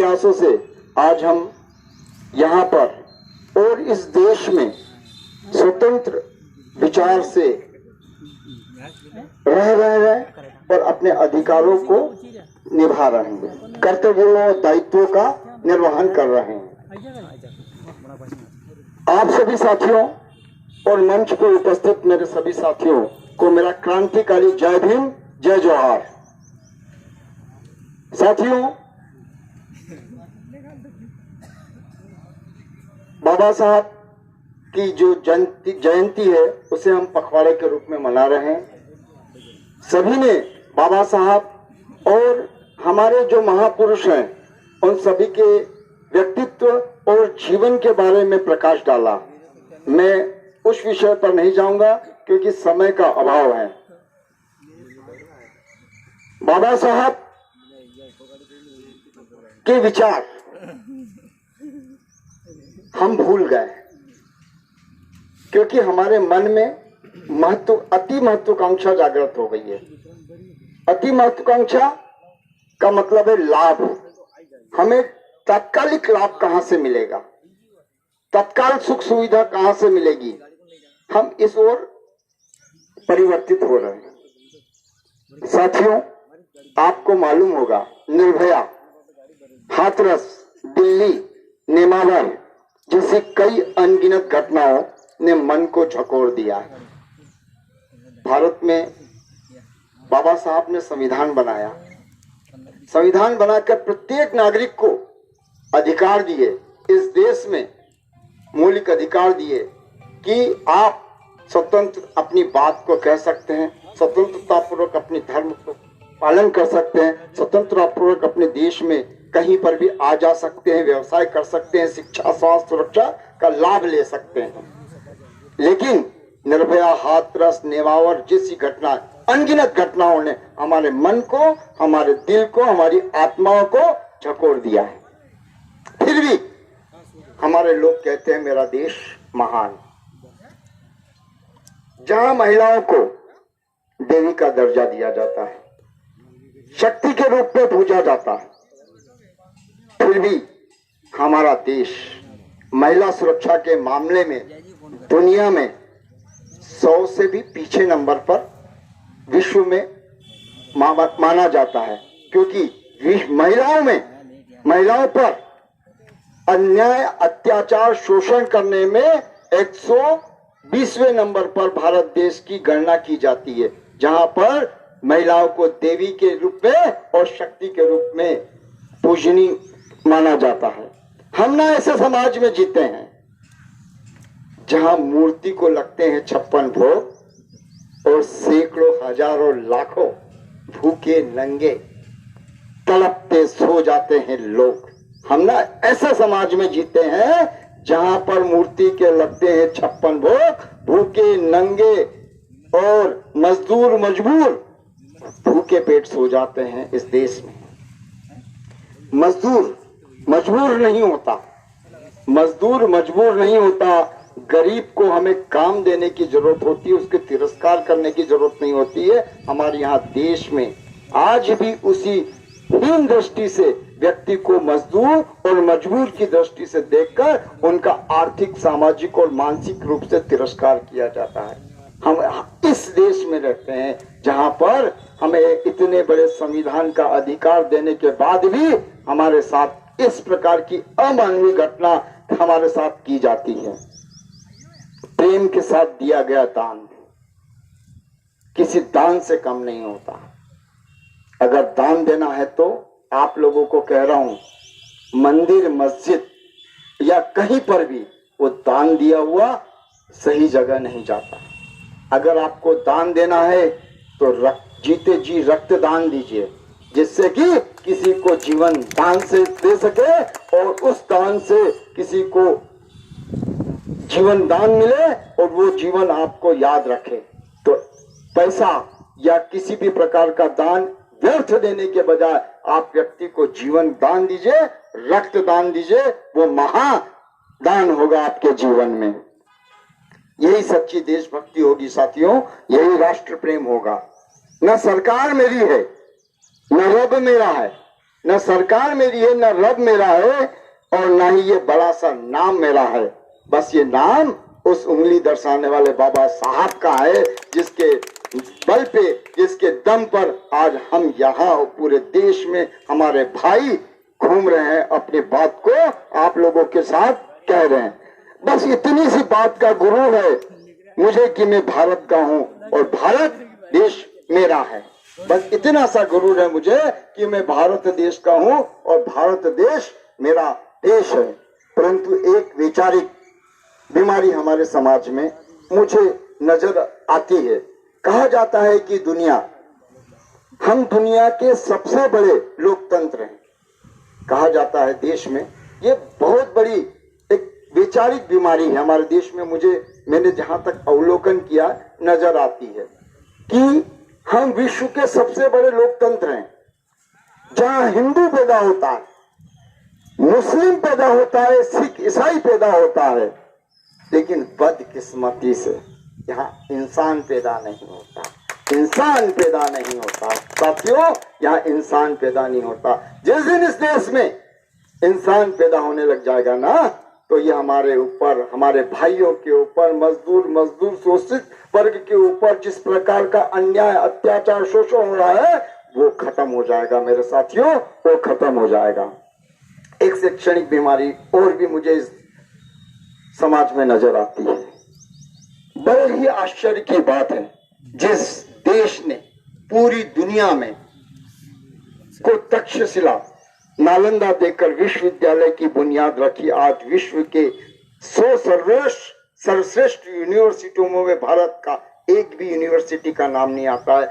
प्रयासों से आज हम यहाँ पर और इस देश में स्वतंत्र विचार से रह रहे हैं और अपने अधिकारों को निभा रहे हैं, कर्तव्यों और दायित्वों का निर्वहन कर रहे हैं। आप सभी साथियों और मंच पर उपस्थित मेरे सभी साथियों को मेरा क्रांतिकारी जय भीम, जय जोहार। साथियों, बाबा साहब की जो जयंती है उसे हम पखवाड़े के रूप में मना रहे हैं। सभी ने बाबा साहब और हमारे जो महापुरुष हैं उन सभी के व्यक्तित्व और जीवन के बारे में प्रकाश डाला। मैं उस विषय पर नहीं जाऊंगा क्योंकि समय का अभाव है। बाबा साहब के विचार हम भूल गए क्योंकि हमारे मन में अति महत्वाकांक्षा जागृत हो गई है। अति महत्वाकांक्षा का मतलब है लाभ। हमें तात्कालिक लाभ कहां से मिलेगा, तत्काल सुख सुविधा कहां से मिलेगी, हम इस ओर परिवर्तित हो रहे हैं। साथियों, आपको मालूम होगा निर्भया, हाथरस, दिल्ली, नेमावर जैसी कई अनगिनत घटनाओं ने मन को झकोर दिया है। भारत में बाबा साहब ने संविधान बनाया। संविधान बनाकर प्रत्येक नागरिक को अधिकार दिए, इस देश में मौलिक अधिकार दिए कि आप स्वतंत्र अपनी बात को कह सकते हैं, स्वतंत्रता पूर्वक अपने धर्म को पालन कर सकते हैं, स्वतंत्रता पूर्वक अपने देश में कहीं पर भी आ जा सकते हैं, व्यवसाय कर सकते हैं, शिक्षा, स्वास्थ्य, सुरक्षा का लाभ ले सकते हैं। लेकिन निर्भया, हाथरस, नेमावर जैसी घटना, अनगिनत घटनाओं ने हमारे मन को, हमारे दिल को, हमारी आत्माओं को झकोर दिया है। फिर भी हमारे लोग कहते हैं मेरा देश महान। जहां महिलाओं को देवी का दर्जा दिया जाता है, शक्ति के रूप में पूजा जाता है, फिर भी हमारा देश महिला सुरक्षा के मामले में दुनिया में 100 से भी पीछे नंबर पर विश्व में माना जाता है। क्योंकि महिलाओं पर अन्याय, अत्याचार, शोषण करने में 120वें नंबर पर भारत देश की गणना की जाती है, जहां पर महिलाओं को देवी के रूप में और शक्ति के रूप में पूजनीय माना जाता है। हम ना ऐसे समाज में जीते हैं जहां मूर्ति को लगते हैं 56 भोग और सैकड़ों, हजारों, लाखों भूखे नंगे तड़पते सो जाते हैं लोग। हम ना ऐसे समाज में जीते हैं जहां पर मूर्ति के लगते हैं 56 भोग, भूखे नंगे और मजबूर भूखे पेट सो जाते हैं। इस देश में मजदूर मजबूर नहीं होता। गरीब को हमें काम देने की जरूरत होती है, उसके तिरस्कार करने की जरूरत नहीं होती है। हमारे यहाँ देश में आज भी उसी हीन दृष्टि से व्यक्ति को मजदूर और मजबूर की दृष्टि से देखकर उनका आर्थिक, सामाजिक और मानसिक रूप से तिरस्कार किया जाता है। हम इस देश में रहते हैं जहां पर हमें इतने बड़े संविधान का अधिकार देने के बाद भी हमारे साथ इस प्रकार की अमानवीय घटना हमारे साथ की जाती है। प्रेम के साथ दिया गया दान किसी दान से कम नहीं होता। अगर दान देना है तो आप लोगों को कह रहा हूं, मंदिर, मस्जिद या कहीं पर भी वो दान दिया हुआ सही जगह नहीं जाता। अगर आपको दान देना है तो जीते जी रक्तदान दीजिए, जिससे कि किसी को जीवन दान से दे सके और उस दान से किसी को जीवन दान मिले और वो जीवन आपको याद रखे। तो पैसा या किसी भी प्रकार का दान व्यर्थ देने के बजाय आप व्यक्ति को जीवन दान दीजिए, रक्त दान दीजिए, वो महादान होगा आपके जीवन में। यही सच्ची देशभक्ति होगी साथियों, यही राष्ट्र प्रेम होगा। न सरकार मेरी है, न रब मेरा है, न सरकार मेरी है, न रब मेरा है, और ना ही ये बड़ा सा नाम मेरा है। बस ये नाम उस उंगली दर्शाने वाले बाबा साहब का है, जिसके बल पे, जिसके दम पर आज हम यहाँ पूरे देश में हमारे भाई घूम रहे हैं, अपनी बात को आप लोगों के साथ कह रहे हैं। बस इतनी सी बात का गुरु है मुझे कि मैं भारत का हूँ और भारत देश मेरा है। बस इतना सा गुरु है मुझे कि मैं भारत देश का हूँ और भारत देश मेरा देश है। परंतु एक वैचारिक बीमारी हमारे समाज में मुझे नजर आती है। कहा जाता है कि हम दुनिया के सबसे बड़े लोकतंत्र हैं। कहा जाता है देश में, ये बहुत बड़ी एक वैचारिक बीमारी है हमारे देश में। मैंने जहां तक अवलोकन किया नजर आती है कि हम विश्व के सबसे बड़े लोकतंत्र हैं, जहां हिंदू पैदा होता है, मुस्लिम पैदा होता है, सिख ईसाई पैदा होता है, लेकिन बदकिस्मती से यहाँ इंसान पैदा नहीं होता। इंसान पैदा नहीं होता साथियों, यहाँ इंसान पैदा नहीं होता। जिस दिन इस देश में इंसान पैदा होने लग जाएगा ना, तो ये हमारे ऊपर, हमारे भाइयों के ऊपर, मजदूर शोषित वर्ग के ऊपर जिस प्रकार का अन्याय, अत्याचार, शोषण हो रहा है, वो खत्म हो जाएगा मेरे साथियों, वो खत्म हो जाएगा। एक शैक्षणिक बीमारी और भी मुझे इस समाज में नजर आती है। बड़े ही आश्चर्य की बात है, जिस देश ने पूरी दुनिया में को तक्षशिला नालंदा देकर विश्वविद्यालय की बुनियाद रखी, आज विश्व के 100 सर्वश्रेष्ठ यूनिवर्सिटियों में भारत का एक भी यूनिवर्सिटी का नाम नहीं आता है।